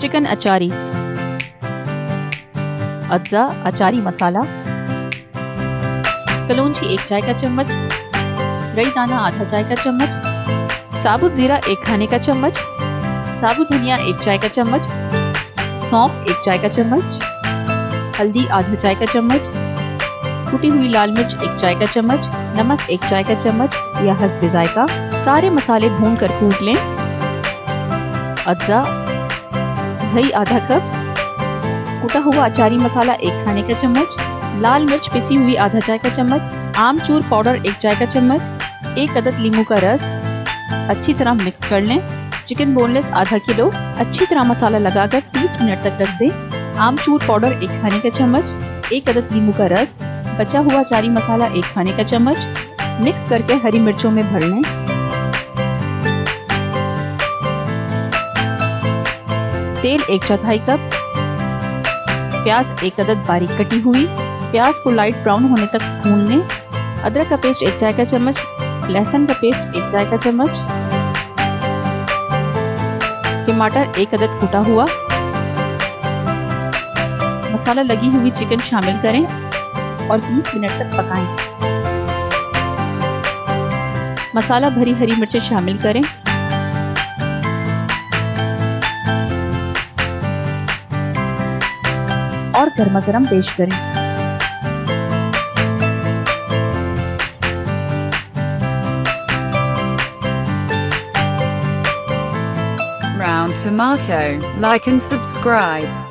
Chicken अचारी, अज्जा अचारी मसाला, कलौंजी 1 चाय का चम्मच, रई दाना आधा चाय का चम्मच, साबुत जीरा 1 खाने का चम्मच, साबुत धनिया 1 चाय का चम्मच, सौंफ 1 चाय का चम्मच, हल्दी आधा चाय का चम्मच, कुटी हुई लाल मिर्च 1 चाय का चम्मच, नमक 1 चाय का चम्मच या हस्बे जायका। सारे मसाले भून कर कूट लें। अज्जा, दही आधा कप, कुटा हुआ अचारी मसाला 1 खाने का चम्मच, लाल मिर्च पिसी हुई आधा चाय का चम्मच, आमचूर पाउडर 1 चाय का चम्मच, 1 अदद नींबू का रस। अच्छी तरह मिक्स कर लें। चिकन बोनलेस आधा किलो। अच्छी तरह मसाला लगाकर 30 मिनट तक रख दें। आमचूर पाउडर 1 खाने का चम्मच, 1 अदद नींबू का रस, बचा हुआ अचारी मसाला 1 खाने का चम्मच, मिक्स करके हरी मिर्चों में भर लें। तेल 1/4 कप, प्याज 1 अदद बारीक कटी हुई। प्याज को लाइट ब्राउन होने तक भून लें। अदरक का पेस्ट 1 चाय का चम्मच, लहसुन का पेस्ट 1 चाय का चम्मच, टमाटर 1 अदद कुटा हुआ। मसाला लगी हुई चिकन शामिल करें और 20 मिनट तक पकाएं। मसाला भरी हरी मिर्चें शामिल करें। और गर्मा गर्म पेश करें। Round tomato, like and subscribe.